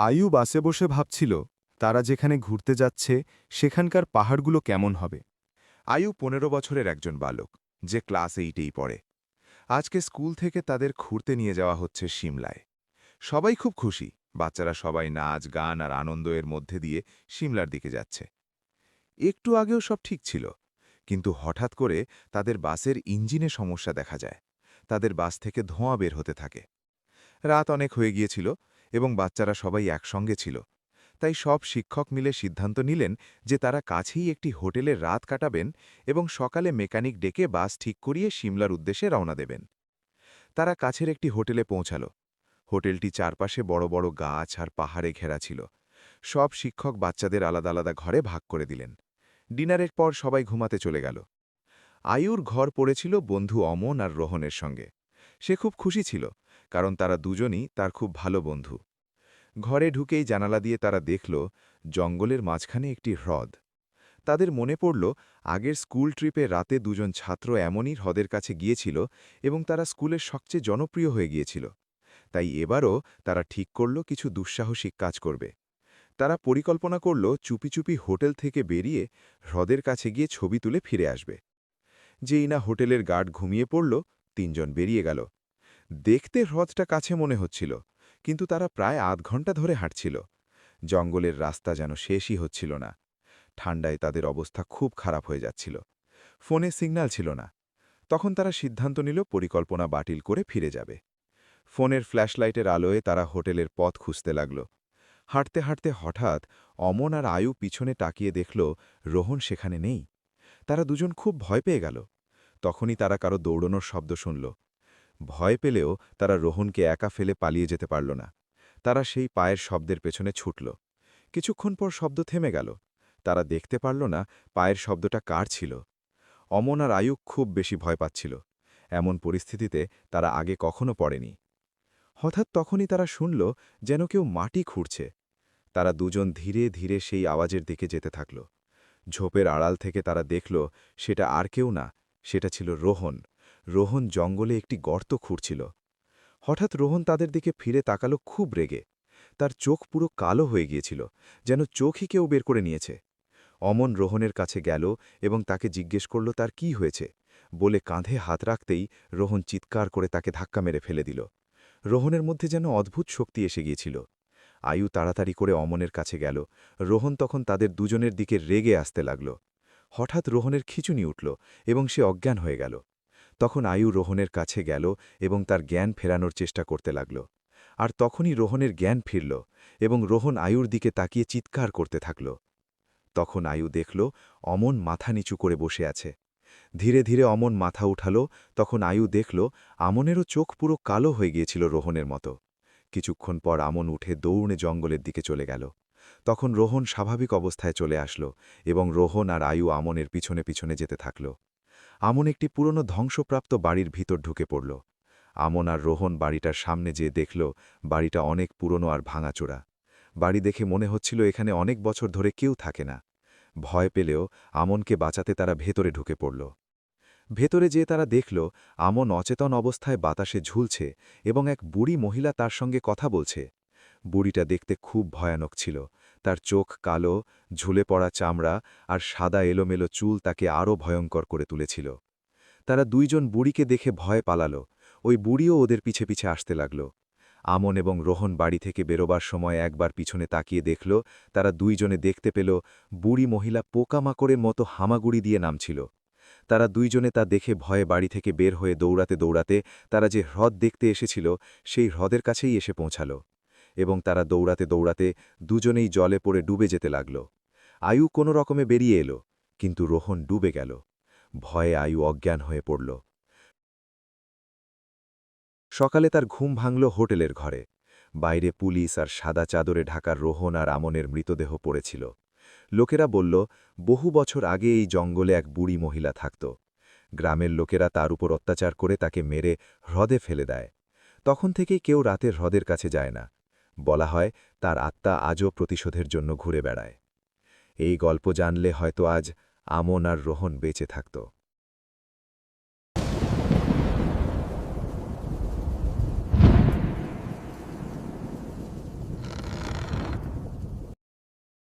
আয়ু বাসে বসে ভাবছিল তারা যেখানে ঘুরতে যাচ্ছে সেখানকার পাহাড়গুলো কেমন হবে। আয়ু ১৫ বছরের একজন বালক, যে ক্লাস 8এই পড়ে। আজকে স্কুল থেকে তাদের ঘুরতে নিয়ে যাওয়া হচ্ছে সিমলায়। সবাই খুব খুশি। বাচ্চারা সবাই নাচ, গান আর আনন্দ এর মধ্যে দিয়ে সিমলার দিকে যাচ্ছে। একটু আগেও সব ঠিক ছিল, কিন্তু হঠাৎ করে তাদের বাসের ইঞ্জিনে সমস্যা দেখা যায়। তাদের বাস থেকে ধোঁয়া বের হতে থাকে। রাত অনেক হয়ে গিয়েছিল এবং বাচ্চারা সবাই একসঙ্গে ছিল। তাই সব শিক্ষক মিলে সিদ্ধান্ত নিলেন যে তারা কাছেই একটি হোটেলে রাত কাটাবেন এবং সকালে মেকানিক ডেকে বাস ঠিক করিয়ে সিমলার উদ্দেশ্যে রওনা দেবেন। তারা কাছের একটি হোটেলে পৌঁছাল। হোটেলটি চারপাশে বড় বড় গাছ আর পাহাড়ে ঘেরা ছিল। সব শিক্ষক বাচ্চাদের আলাদা আলাদা ঘরে ভাগ করে দিলেন। ডিনারের পর সবাই ঘুমাতে চলে গেল। আয়ুর ঘর পড়েছিল বন্ধু অমন আর রোহনের সঙ্গে। সে খুব খুশি ছিল, কারণ তারা দুজনই তার খুব ভালো বন্ধু। ঘরে ঢুকেই জানালা দিয়ে তারা দেখল জঙ্গলের মাঝখানে একটি হ্রদ। তাদের মনে পড়ল আগের স্কুল ট্রিপে রাতে দুজন ছাত্র এমনই হ্রদের কাছে গিয়েছিল এবং তারা স্কুলের সবচেয়ে জনপ্রিয় হয়ে গিয়েছিল। তাই এবারও তারা ঠিক করল কিছু দুঃসাহসিক কাজ করবে। তারা পরিকল্পনা করল চুপি চুপি হোটেল থেকে বেরিয়ে হ্রদের কাছে গিয়ে ছবি তুলে ফিরে আসবে। যেই না হোটেলের গার্ড ঘুমিয়ে পড়ল, তিনজন বেরিয়ে গেল। দেখতে হ্রদটা কাছে মনে হচ্ছিল, কিন্তু তারা প্রায় আধ ঘন্টা ধরে হাঁটছিল। জঙ্গলের রাস্তা যেন শেষই হচ্ছিল না। ঠান্ডায় তাদের অবস্থা খুব খারাপ হয়ে যাচ্ছিল। ফোনে সিগন্যাল ছিল না। তখন তারা সিদ্ধান্ত নিল পরিকল্পনা বাতিল করে ফিরে যাবে। ফোনের ফ্ল্যাশলাইটের আলোয় তারা হোটেলের পথ খুঁজতে লাগল। হাঁটতে হাঁটতে হঠাৎ অমন আর আয়ু পিছনে তাকিয়ে দেখল রোহন সেখানে নেই। তারা দুজন খুব ভয় পেয়ে গেল। তখনই তারা কারো দৌড়নোর শব্দ শুনল। ভয় পেলেও তারা রোহনকে একা ফেলে পালিয়ে যেতে পারল না। তারা সেই পায়ের শব্দের পেছনে ছুটল। কিছুক্ষণ পর শব্দ থেমে গেল। তারা দেখতে পারল না পায়ের শব্দটা কার ছিল। অমন আর আয়ুক খুব বেশি ভয় পাচ্ছিল। এমন পরিস্থিতিতে তারা আগে কখনো পড়েনি। হঠাৎ তখনই তারা শুনল যেন কেউ মাটি খুঁড়ছে। তারা দুজন ধীরে ধীরে সেই আওয়াজের দিকে যেতে থাকল। ঝোপের আড়াল থেকে তারা দেখল সেটা আর কেউ না, সেটা ছিল রোহন। রোহন জঙ্গলে একটি গর্ত খুঁড়ছিল। হঠাৎ রোহন তাদের দিকে ফিরে তাকালো খুব রেগে। তার চোখ পুরো কালো হয়ে গিয়েছিল, যেন চোখই কেউ বের করে নিয়েছে। অমন রোহনের কাছে গেল এবং তাকে জিজ্ঞেস করল তার কি হয়েছে। বলে কাঁধে হাত রাখতেই রোহন চিৎকার করে তাকে ধাক্কা মেরে ফেলে দিল। রোহনের মধ্যে যেন অদ্ভুত শক্তি এসে গিয়েছিল। আয়ু তাড়াতাড়ি করে অমনের কাছে গেল। রোহন তখন তাদের দুজনের দিকে রেগে আসতে লাগল। হঠাৎ রোহনের খিঁচুনি উঠল এবং সে অজ্ঞান হয়ে গেল। তখন আয়ু রোহনের কাছে গেল এবং তার জ্ঞান ফেরানোর চেষ্টা করতে লাগল। আর তখনই রোহনের জ্ঞান ফিরল এবং রোহন আয়ুর দিকে তাকিয়ে চিৎকার করতে থাকল। তখন আয়ু দেখল অমন মাথা নিচু করে বসে আছে। ধীরে ধীরে অমন মাথা উঠালো। তখন আয়ু দেখল আমনেরও চোখ পুরো কালো হয়ে গিয়েছিল রোহনের মতো। কিছুক্ষণ পর আমন উঠে দৌড়ে জঙ্গলের দিকে চলে গেল। তখন রোহন স্বাভাবিক অবস্থায় চলে আসলো এবং রোহন আর আয়ু আমনের পিছনে পিছনে যেতে থাকল। আমন একটি পুরনো ধ্বংসপ্রাপ্ত বাড়ির ভিতর ঢুকে পড়ল। আমন আর রোহন বাড়িটার সামনে যেয়ে দেখল বাড়িটা অনেক পুরনো আর ভাঙাচোরা। বাড়ি দেখে মনে হচ্ছিল এখানে অনেক বছর ধরে কেউ থাকে না। ভয় পেলেও আমনকে বাঁচাতে তারা ভেতরে ঢুকে পড়ল। ভেতরে যেয়ে তারা দেখল আমন অচেতন অবস্থায় বাতাসে ঝুলছে এবং এক বুড়ি মহিলা তার সঙ্গে কথা বলছে। বুড়িটা দেখতে খুব ভয়ানক ছিল। তার চোখ কালো, ঝুলে পড়া চামড়া আর সাদা এলোমেলো চুল তাকে আরও ভয়ঙ্কর করে তুলেছিল। তারা দুইজন বুড়িকে দেখে ভয় পালালো। ওই বুড়িও ওদের পিছে পিছে আসতে লাগল। আমন এবং রোহন বাড়ি থেকে বেরোবার সময় একবার পিছনে তাকিয়ে দেখল তারা দুইজনে দেখতে পেল বুড়ি মহিলা পোকামাকড়ের মতো হামাগুড়ি দিয়ে নামছিল। তারা দুইজনে তা দেখে ভয়ে বাড়ি থেকে বের হয়ে দৌড়াতে দৌড়াতে তারা যে হ্রদ দেখতে এসেছিল সেই হ্রদের কাছেই এসে পৌঁছাল এবং তারা দৌড়াতে দৌড়াতে দুজনেই জলে পড়ে ডুবে যেতে লাগল। আয়ু কোনো রকমে বেরিয়ে এলো, কিন্তু রোহন ডুবে গেল। ভয়ে আয়ু অজ্ঞান হয়ে পড়ল। সকালে তার ঘুম ভাঙল হোটেলের ঘরে। বাইরে পুলিশ আর সাদা চাদরে ঢাকা রোহন আর আমনের মৃতদেহ পড়েছিল। লোকেরা বলল বহু বছর আগে এই জঙ্গলে এক বুড়ি মহিলা থাকত। গ্রামের লোকেরা তার উপর অত্যাচার করে তাকে মেরে হ্রদে ফেলে দেয়। তখন থেকেই কেউ রাতে হ্রদের কাছে যায় না। বলা হয় তার আত্মা আজও প্রতিশোধের জন্য ঘুরে বেড়ায়। এই গল্প জানলে হয়তো আজ আমন আর রোহন বেঁচে থাকত।